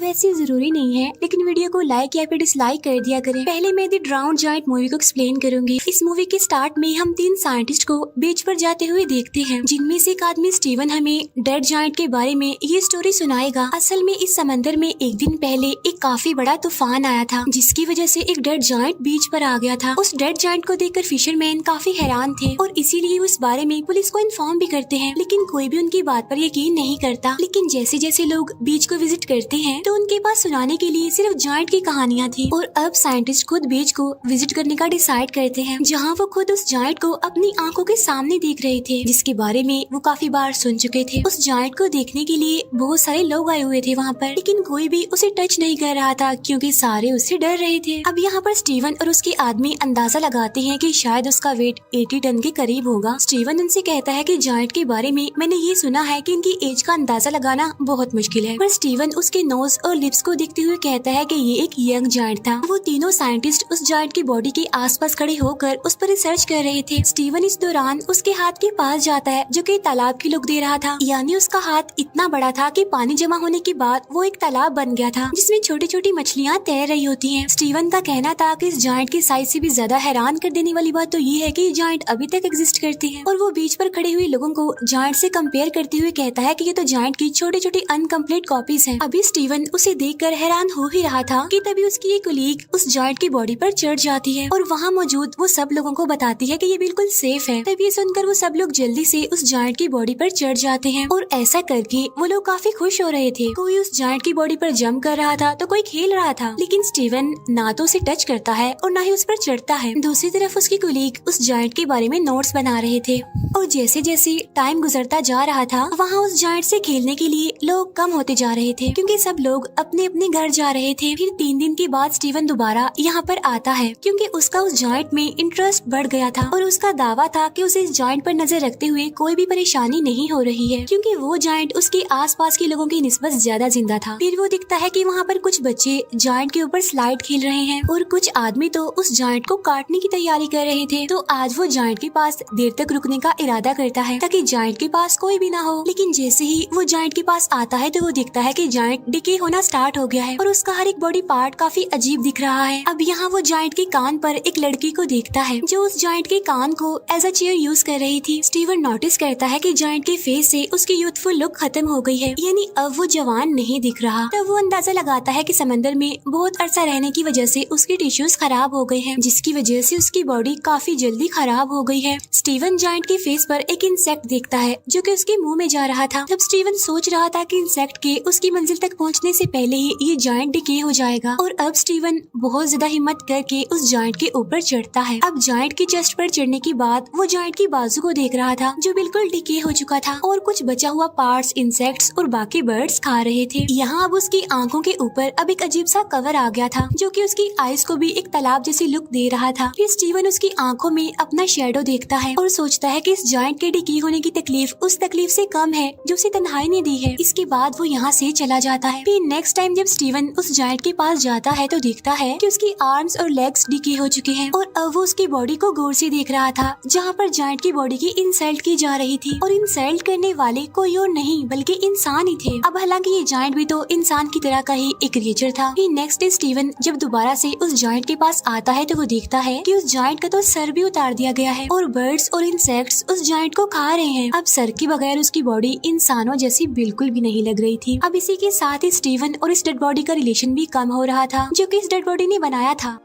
वैसे जरूरी नहीं है, लेकिन वीडियो को लाइक या फिर डिसलाइक कर दिया करें। पहले मैं द ड्राउन्ड जायंट मूवी को एक्सप्लेन करूंगी। इस मूवी के स्टार्ट में हम 3 साइंटिस्ट को बीच पर जाते हुए देखते हैं, जिनमें से एक आदमी स्टीवन हमें डेड जायंट के बारे में ये स्टोरी सुनाएगा। असल में इस समंदर में एक दिन पहले एक काफी बड़ा तूफान आया था, जिसकी वजह से एक डेड जायंट बीच पर आ गया था। उस डेड जायंट को देखकर फिशरमैन काफी हैरान थे और इसीलिए उस बारे में पुलिस को इन्फॉर्म भी करते हैं, लेकिन कोई भी उनकी बात पर यकीन नहीं करता। लेकिन जैसे जैसे लोग बीच को विजिट करते हैं तो उनके पास सुनाने के लिए सिर्फ जायंट की कहानियां थी। और अब साइंटिस्ट खुद बीच को विजिट करने का डिसाइड करते हैं, जहां वो खुद उस जायंट को अपनी आंखों के सामने देख रहे थे, जिसके बारे में वो काफी बार सुन चुके थे। उस जायंट को देखने के लिए बहुत सारे लोग आए हुए थे वहाँ पर, लेकिन कोई भी उसे टच नहीं कर रहा था क्योंकि सारे उससे डर रहे थे। अब यहाँ पर स्टीवन और उसके आदमी अंदाजा लगाते हैं कि शायद उसका वेट 80 टन के करीब होगा। स्टीवन उनसे कहता है कि जायंट के बारे में मैंने ये सुना है कि इनकी एज का अंदाजा लगाना बहुत मुश्किल है, पर स्टीवन उसके नोज और लिप्स को देखते हुए कहता है कि ये एक यंग जायंट था। वो तीनों साइंटिस्ट उस जायंट की बॉडी के आसपास खड़े होकर उस पर रिसर्च कर रहे थे। स्टीवन इस दौरान उसके हाथ के पास जाता है, जो कि तालाब की लुक दे रहा था, यानी उसका हाथ इतना बड़ा था कि पानी जमा होने के बाद वो एक तालाब बन गया था, जिसमें छोटी छोटी मछलियाँ तैर रही होती हैं। स्टीवन का कहना था कि इस जायंट की साइज से भी ज्यादा हैरान कर देने वाली बात तो ये है कि ये जायंट अभी तक एग्जिस्ट करते हैं। और वो बीच पर खड़े हुए लोगों को जायंट से कंपेयर करते हुए कहता है कि ये तो जायंट की छोटी छोटी अनकम्प्लीट कॉपीज हैं। अभी स्टीवन उसे देखकर हैरान हो ही रहा था कि तभी उसकी एक कलीग उस जायंट की बॉडी पर चढ़ जाती है और वहाँ मौजूद वो सब लोगों को बताती है कि ये बिल्कुल सेफ है। तब ये सुनकर वो सब लोग जल्दी से उस जायंट की बॉडी पर चढ़ जाते हैं और ऐसा करके वो लोग काफी खुश हो रहे थे। कोई उस जायंट की बॉडी पर जंप कर रहा था तो कोई खेल रहा था, लेकिन स्टीवन ना तो उसे टच करता है और ना ही उस पर चढ़ता है। दूसरी तरफ उसकी कलीग उस जायंट के बारे में नोट्स बना रहे थे और जैसे जैसे टाइम गुजरता जा रहा था वहाँ उस जायंट से खेलने के लिए लोग कम होते जा रहे थे, क्योंकि सब लोग अपने अपने घर जा रहे थे। फिर 3 दिन के बाद स्टीवन दोबारा यहाँ पर आता है, क्योंकि उसका उस जायंट में इंटरेस्ट बढ़ गया था और उसका दावा था कि उसे इस जायंट पर नजर रखते हुए कोई भी परेशानी नहीं हो रही है, क्योंकि वो जायंट उसके आसपास के लोगों की निस्बत ज्यादा जिंदा था। फिर वो दिखता है कि वहाँ पर कुछ बच्चे जायंट के ऊपर स्लाइड खेल रहे हैं और कुछ आदमी तो उस जायंट को काटने की तैयारी कर रहे थे। तो आज वो जायंट के पास देर तक रुकने का इरादा करता है ताकि जायंट के पास कोई भी ना हो, लेकिन जैसे ही वो जायंट के पास आता है तो वो दिखता है कि जायंट डिके होना स्टार्ट हो गया है और उसका हर एक बॉडी पार्ट काफी अजीब दिख रहा है। अब यहाँ वो जायंट के कान पर एक लड़की को देखता है जो उस जायंट के कान को एज अ चेयर यूज कर रही थी। स्टीवन नोटिस करता है कि जायंट के फेस से उसकी यूथफुल लुक खत्म हो गई है, यानी अब वो जवान नहीं दिख रहा। तब वो अंदाजा लगाता है कि समंदर में बहुत अरसा रहने की वजह से उसके टिश्यूज खराब हो गए हैं, जिसकी वजह से उसकी बॉडी काफी जल्दी खराब हो गई है। स्टीवन जायंट के फेस पर एक इंसेक्ट देखता है जो कि उसके मुंह में जा रहा था। तब स्टीवन सोच रहा था कि इंसेक्ट के उसकी मंजिल तक पहुंचने से पहले ही ये जायंट डिके हो जाएगा और अब स्टीवन बहुत ज्यादा हिम्मत करके उस जायंट के ऊपर चढ़ता है। अब जायंट की चेस्ट पर चढ़ने के बाद वो जायंट की बाजू को देख रहा था जो बिल्कुल डिके हो चुका था और कुछ बचा हुआ पार्ट्स इंसेक्ट्स और बाकी बर्ड्स खा रहे थे। यहाँ अब उसकी आंखों के ऊपर अब एक अजीब सा कवर आ गया था जो कि उसकी आईज को भी एक तालाब जैसी लुक दे रहा था। फिर स्टीवन उसकी आंखों में अपना शेडो देखता है और सोचता है कि इस जायंट के डिके होने की तकलीफ उस तकलीफ से कम है जो उसे तन्हाई ने दी है। इसके बाद वो यहाँ से चला जाता है। फिर नेक्स्ट टाइम जब स्टीवन उस जायंट के पास जाता है तो देखता है कि उसकी आर्म्स और लेग्स डिके हो चुके हैं और अब वो उसकी बॉडी को गौर से देख रहा था, जहाँ पर जायंट की बॉडी की इंसल्ट की जा रही थी और इंसल्ट करने वाले कोई और नहीं बल्कि इंसान ही थे। अब हालांकि ये जायंट भी तो इंसान की तरह का ही एक क्रिएचर था। फिर नेक्स्ट डे स्टीवन जब दोबारा से उस जायंट के पास आता है तो वो देखता है कि उस जायंट का तो सर भी उतार दिया गया है और बर्ड्स और इंसेक्ट्स उस जायंट को खा रहे हैं। अब सर के बगैर उसकी बॉडी इंसानों जैसी बिल्कुल भी नहीं लग रही थी। अब इसी के साथ ही स्टीवन और इस डेड बॉडी का रिलेशन भी कम हो रहा था जो कि इस डेड बॉडी ने बनाया था।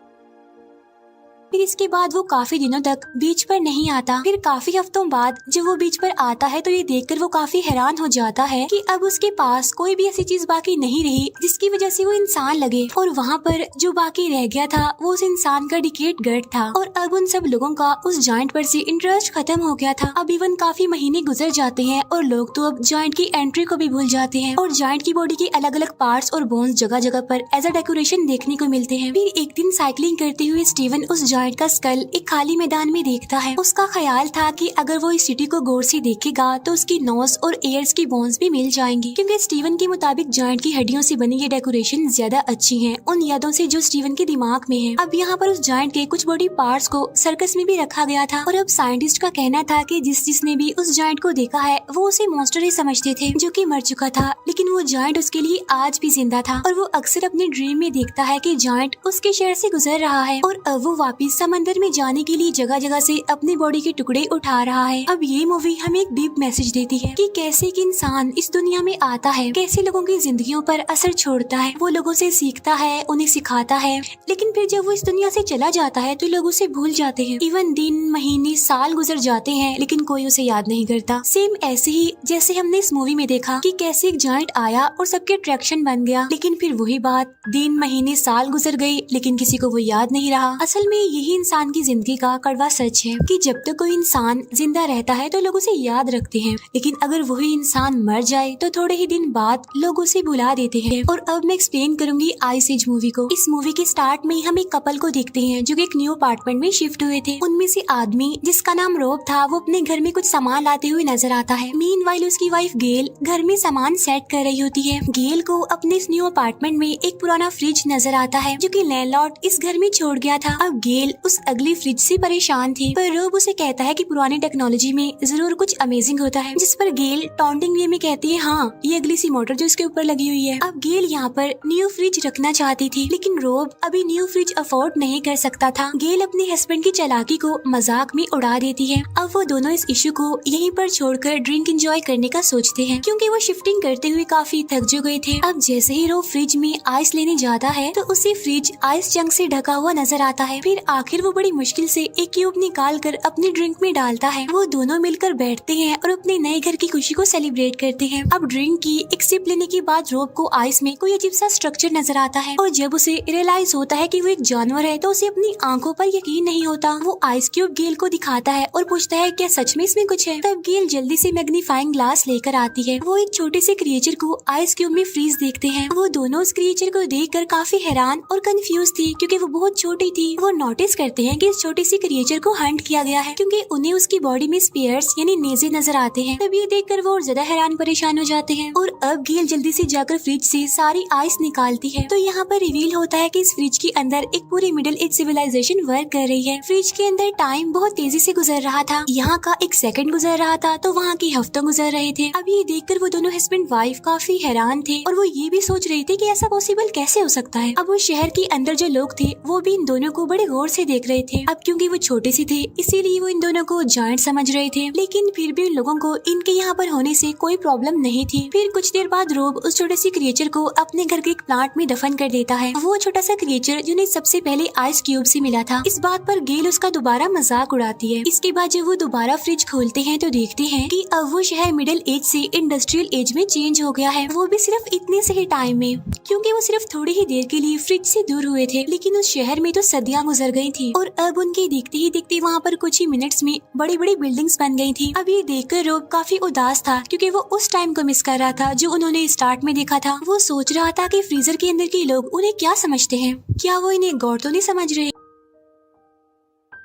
फिर इसके बाद वो काफी दिनों तक बीच पर नहीं आता। फिर काफी हफ्तों बाद जब वो बीच पर आता है तो ये देखकर वो काफी हैरान हो जाता है कि अब उसके पास कोई भी ऐसी चीज बाकी नहीं रही जिसकी वजह से वो इंसान लगे और वहाँ पर जो बाकी रह गया था वो उस इंसान का डिकेट गट था और अब उन सब लोगों का उस जायंट पर से इंटरेस्ट खत्म हो गया था। अब इवन काफी महीने गुजर जाते हैं और लोग तो अब जायंट की एंट्री को भी भूल जाते हैं और जायंट की बॉडी के अलग अलग पार्ट्स और बोन्स जगह जगह पर एज अ डेकोरेशन देखने को मिलते हैं। फिर एक दिन साइकिलिंग करते हुए स्टीवन उस जायंट का स्कल एक खाली मैदान में देखता है। उसका ख्याल था कि अगर वो इस सिटी को गौर से देखेगा तो उसकी नोज और एयर्स की बोन्स भी मिल जाएंगी, क्योंकि स्टीवन के मुताबिक जायंट की हड्डियों से बनी ये डेकोरेशन ज्यादा अच्छी है उन यादों से जो स्टीवन के दिमाग में है। अब यहाँ पर उस जायंट के कुछ बॉडी पार्ट्स को सर्कस में भी रखा गया था और अब साइंटिस्ट का कहना था कि जिसने भी उस जायंट को देखा है वो उसे मॉन्स्टर ही समझते थे जो कि मर चुका था, लेकिन वो जायंट उसके लिए आज भी जिंदा था और वो अक्सर अपने ड्रीम में देखता है कि जायंट उसके शहर से गुजर रहा है और अब वो वापस समंदर में जाने के लिए जगह जगह से अपनी बॉडी के टुकड़े उठा रहा है। अब ये मूवी हमें एक डीप मैसेज देती है कि कैसे एक इंसान इस दुनिया में आता है, कैसे लोगों की जिंदगियों पर असर छोड़ता है, वो लोगों से सीखता है, उन्हें सिखाता है, लेकिन फिर जब वो इस दुनिया से चला जाता है तो लोग उसे भूल जाते हैं। इवन दिन, महीने, साल गुजर जाते हैं लेकिन कोई उसे याद नहीं करता। सेम ऐसे ही जैसे हमने इस मूवी में देखा कि कैसे एक जायंट आया और सबके अट्रैक्शन बन गया, लेकिन फिर वही बात, दिन, महीने, साल गुजर गई लेकिन किसी को वो याद नहीं रहा। असल में यही इंसान की जिंदगी का कड़वा सच है कि जब तक कोई इंसान जिंदा रहता है तो लोग उसे याद रखते हैं, लेकिन अगर वही इंसान मर जाए तो थोड़े ही दिन बाद लोग उसे भुला देते हैं। और अब मैं एक्सप्लेन करूंगी आइस एज मूवी को। इस मूवी के स्टार्ट में हम एक कपल को देखते हैं जो एक न्यू अपार्टमेंट में शिफ्ट हुए थे। उनमें से आदमी जिसका नाम रोब था वो अपने घर में कुछ सामान लाते हुए नजर आता है। मीनवाइल उसकी वाइफ गेल घर में सामान सेट कर रही होती है। गेल को अपने इस न्यू अपार्टमेंट में एक पुराना फ्रिज नजर आता है जो कि लैंडलॉर्ड इस घर में छोड़ गया था। अब गेल उस अगली फ्रिज से परेशान थी, पर रोब उसे कहता है कि पुरानी टेक्नोलॉजी में जरूर कुछ अमेजिंग होता है, जिस पर गेल टॉन्टिंग वे में कहती है हाँ ये अगली सी मोटर जो इसके ऊपर लगी हुई है। अब गेल यहाँ पर न्यू फ्रिज रखना चाहती थी, लेकिन रोब अभी न्यू फ्रिज अफोर्ड नहीं कर सकता था। गेल अपने हस्बैंड की चालाकी को मजाक में उड़ा देती है। अब वो दोनों इस इशू को यहीं पर छोड़कर ड्रिंक एंजॉय करने का सोचते हैं, क्योंकि वो शिफ्टिंग करते हुए काफी थक जो गए थे। अब जैसे ही रोब फ्रिज में आइस लेने जाता है तो उसे फ्रिज आइस चंक से ढका हुआ नजर आता है। फिर आखिर वो बड़ी मुश्किल से एक क्यूब निकाल कर अपनी ड्रिंक में डालता है। वो दोनों मिलकर बैठते हैं और अपने नए घर की खुशी को सेलिब्रेट करते हैं। अब ड्रिंक की एक सिप लेने के बाद रोब को आइस में कोई अजीब सा स्ट्रक्चर नजर आता है और जब उसे रियलाइज होता है कि वो एक जानवर है तो उसे अपनी आंखों पर यकीन नहीं होता। वो आइस क्यूब गेल को दिखाता है और पूछता है क्या सच में इसमें कुछ है। तब गेल जल्दी से मैग्नीफाइंग ग्लास लेकर आती है। वो एक छोटे से क्रिएचर को आइस क्यूब में फ्रीज देखते हैं। वो दोनों उस क्रिएचर को देखकर काफी हैरान और कंफ्यूज थी, क्योंकि वो बहुत छोटी थी। वो नोटिस करते हैं कि इस छोटे से क्रिएचर को हंट किया गया है, क्योंकि उन्हें उसकी बॉडी में स्पेयर्स यानी नेजे नजर आते हैं। तब ये देखकर वो और ज्यादा हैरान परेशान हो जाते हैं और अब गेल जल्दी से जाकर फ्रिज से सारी आइस निकालती है। तो यहाँ पर रिवील होता है कि इस फ्रिज के अंदर एक पूरी मिडिल एज सिविलाइजेशन वर्क कर रही है। फ्रिज के अंदर टाइम बहुत तेजी से गुजर रहा था। यहाँ का एक सेकंड गुजर रहा था तो वहाँ के हफ्तों गुजर रहे थे। अब ये देखकर वो दोनों हस्बैंड वाइफ काफी हैरान थे और वो ये भी सोच रहे थे कि ऐसा पॉसिबल कैसे हो सकता है। अब वो शहर के अंदर जो लोग थे वो भी इन दोनों को बड़े गौर से देख रहे थे। अब क्योंकि वो छोटे से थे इसीलिए वो इन दोनों को जायंट समझ रहे थे, लेकिन फिर भी उन लोगों को इनके यहाँ पर होने से कोई प्रॉब्लम नहीं थी। फिर कुछ देर बाद रोब उस छोटे से क्रिएचर को अपने घर के एक प्लांट में दफन कर देता है। वो छोटा सा क्रिएचर जिन्हें सबसे पहले आइस क्यूब से मिला था। इस बात पर गेल उसका दोबारा मजाक उड़ाती है। इसके बाद जब वो दोबारा फ्रिज खोलते हैं तो देखते हैं कि अब वो शहर मिडिल एज से इंडस्ट्रियल एज में चेंज हो गया है। वो भी सिर्फ इतने से ही टाइम में, क्योंकि वो सिर्फ थोड़ी ही देर के लिए फ्रिज से दूर हुए थे, लेकिन उस शहर में तो सदियां गुजर गई थी और अब उनके देखते ही देखते वहाँ पर कुछ ही मिनट्स में बड़ी बड़ी बिल्डिंग्स बन गई थी। अब ये देखकर रोब काफी उदास था, क्योंकि वो उस टाइम को मिस कर रहा था जो उन्होंने स्टार्ट में देखा था। वो सोच रहा था कि फ्रीजर के अंदर के लोग उन्हें क्या समझते हैं, क्या वो इन्हें गौर तो नहीं समझ रहे।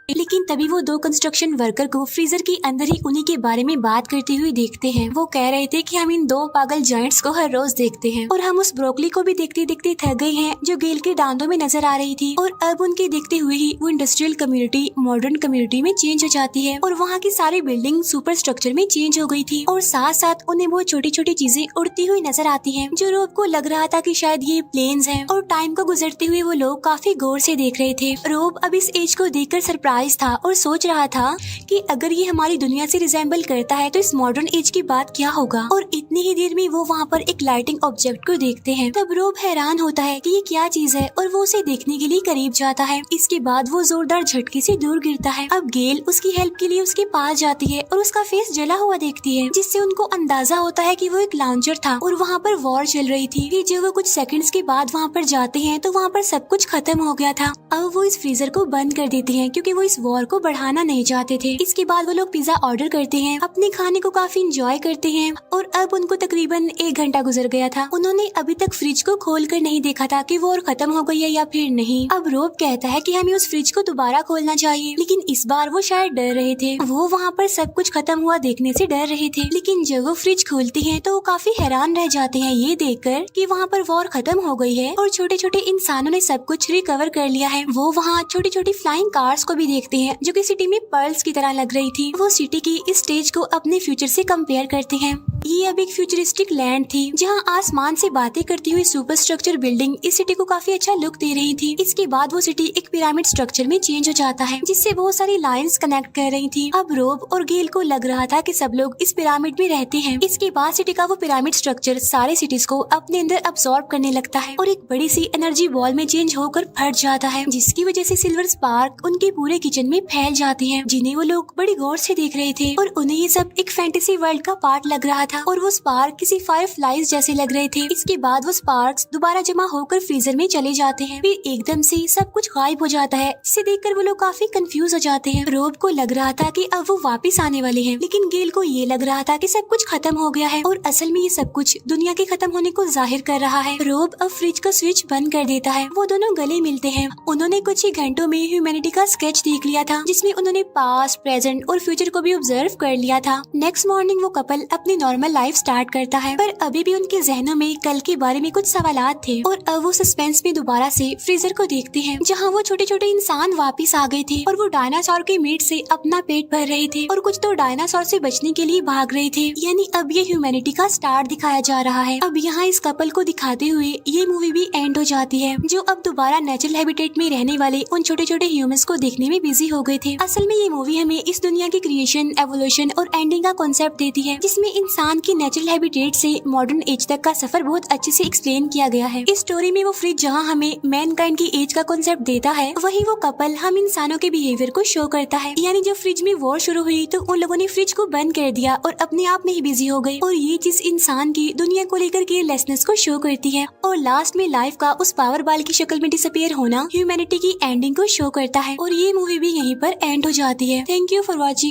लेकिन तभी वो दो कंस्ट्रक्शन वर्कर को फ्रीजर के अंदर ही उन्हीं के बारे में बात करते हुए देखते हैं। वो कह रहे थे कि हम इन दो पागल जायंट्स को हर रोज देखते हैं और हम उस ब्रोकली को भी देखते देखते थक गए हैं जो गेल के दांतों में नजर आ रही थी। और अब उनके देखते हुए ही वो इंडस्ट्रियल कम्युनिटी मॉडर्न कम्युनिटी में चेंज हो जाती है और वहाँ की सारी बिल्डिंग सुपर स्ट्रक्चर में चेंज हो गई थी। और साथ साथ उन्हें वो छोटी छोटी चीजें उड़ती हुई नजर आती है, जो रोब को लग रहा था कि शायद ये प्लेन्स हैं। और टाइम को गुजरते हुए वो लोग काफी गौर से देख रहे थे। रोब अब इस एज को देखकर सरप्राइज था और सोच रहा था कि अगर ये हमारी दुनिया से रिजेंबल करता है तो इस मॉडर्न एज की बात क्या होगा। और इतनी ही देर में वो वहाँ पर एक लाइटिंग ऑब्जेक्ट को देखते हैं। तब रोब हैरान होता है कि ये क्या चीज है और वो उसे देखने के लिए करीब जाता है। इसके बाद वो जोरदार झटके से दूर गिरता है। अब गेल उसकी हेल्प के लिए उसके पास जाती है और उसका फेस जला हुआ देखती है, जिससे उनको अंदाजा होता है कि वो एक लॉन्चर था और वहाँ पर वॉर चल रही थी। फिर जब वो कुछ सेकंड्स के बाद वहाँ पर जाते हैं तो वहाँ पर सब कुछ खत्म हो गया था। अब वो इस फ्रीजर को बंद कर देते हैं, क्योंकि वो वो इस वॉर को बढ़ाना नहीं चाहते थे। इसके बाद वो लोग पिज्जा ऑर्डर करते हैं, अपने खाने को काफी इंजॉय करते हैं और अब उनको तकरीबन 1 घंटा गुजर गया था। उन्होंने अभी तक फ्रिज को खोल कर नहीं देखा था कि वॉर खत्म हो गई है या फिर नहीं। अब रोब कहता है कि हमें उस फ्रिज को दोबारा खोलना चाहिए, लेकिन इस बार वो शायद डर रहे थे। वो वहाँ पर सब कुछ खत्म हुआ देखने से डर रहे थे, लेकिन जब वो फ्रिज खोलते हैं तो वो काफी हैरान रह जाते हैं ये देखकर कि वहाँ पर वॉर खत्म हो गई है और छोटे छोटे इंसानों ने सब कुछ रिकवर कर लिया है। वो वहाँ छोटी छोटी फ्लाइंग कार्स को भी देखते हैं जो कि सिटी में पर्ल्स की तरह लग रही थी। वो सिटी की इस स्टेज को अपने फ्यूचर से कंपेयर करते हैं। ये अब एक फ्यूचरिस्टिक लैंड थी जहाँ आसमान से बातें करती हुई सुपर स्ट्रक्चर बिल्डिंग इस सिटी को काफी अच्छा लुक दे रही थी। इसके बाद वो सिटी एक पिरामिड स्ट्रक्चर में चेंज हो जाता है जिससे बहुत सारी लाइंस कनेक्ट कर रही थी। अब रोब और गेल को लग रहा था कि सब लोग इस पिरामिड में रहते हैं। इसके बाद सिटी का वो पिरामिड स्ट्रक्चर सारे सिटीज को अपने अंदर अब्सॉर्ब करने लगता है और एक बड़ी सी एनर्जी बॉल में चेंज होकर फट जाता है, जिसकी वजह से सिल्वर स्पार्क उनके पूरे किचन में फैल जाते हैं, जिन्हें वो लोग बड़ी गौर से देख रहे थे और उन्हें ये सब एक फैंटेसी वर्ल्ड का पार्ट लग रहा था और वो स्पार्क किसी फायरफ्लाइज जैसे लग रहे थे। इसके बाद वो स्पार्क्स दोबारा जमा होकर फ्रीजर में चले जाते हैं, फिर एकदम से सब कुछ गायब हो जाता है। इसे देखकर वो लोग काफी कंफ्यूज हो जाते हैं। रोब को लग रहा था कि अब वो वापस आने वाले हैं, लेकिन गेल को ये लग रहा था कि सब कुछ खत्म हो गया है और असल में ये सब कुछ दुनिया के खत्म होने को जाहिर कर रहा है। रोब अब फ्रिज का स्विच बंद कर देता है। वो दोनों गले मिलते हैं। उन्होंने कुछ ही घंटों में ह्यूमैनिटी का स्केच देख लिया था जिसमें उन्होंने पास्ट, प्रेजेंट और फ्यूचर को भी ऑब्जर्व कर लिया था। नेक्स्ट मॉर्निंग वो कपल अपनी नॉर्मल लाइफ स्टार्ट करता है, पर अभी भी उनके जहनों में कल के बारे में कुछ सवालात थे और अब वो सस्पेंस में दोबारा से फ्रीजर को देखते हैं जहाँ वो छोटे छोटे इंसान वापिस आ गए थे और वो डायनासोर के मीट से अपना पेट भर रहे थे और कुछ तो डायनासोर से बचने के लिए भाग रहे थे। यानी अब ये ह्यूमैनिटी का स्टार्ट दिखाया जा रहा है। अब यहाँ इस कपल को दिखाते हुए ये मूवी भी एंड हो जाती है, जो अब दोबारा नेचुरल हैबिटेट में रहने वाले उन छोटे छोटे ह्यूमंस को देखने में बिजी हो गए थे। असल में ये मूवी हमें इस दुनिया की क्रिएशन, एवोल्यूशन और एंडिंग का कॉन्सेप्ट देती है, जिसमें इंसान की नेचुरल हैबिटेट से मॉडर्न एज तक का सफर बहुत अच्छे से एक्सप्लेन किया गया है। इस स्टोरी में वो फ्रिज जहाँ हमें मैनकाइंड की एज का कॉन्सेप्ट देता है, वही वो कपल हम इंसानों के बिहेवियर को शो करता है। यानी जब फ्रिज में वॉर शुरू हुई तो उन लोगों ने फ्रिज को बंद कर दिया और अपने आप में ही बिजी हो गए, और ये चीज इंसान की दुनिया को लेकर केयरलेसनेस को शो करती है। और लास्ट में लाइफ का उस पावर बाल की शक्ल में डिसअपीयर होना ह्यूमैनिटी की एंडिंग को शो करता है। और ये मूवी भी यहीं पर एंड हो जाती है। Thank you for watching.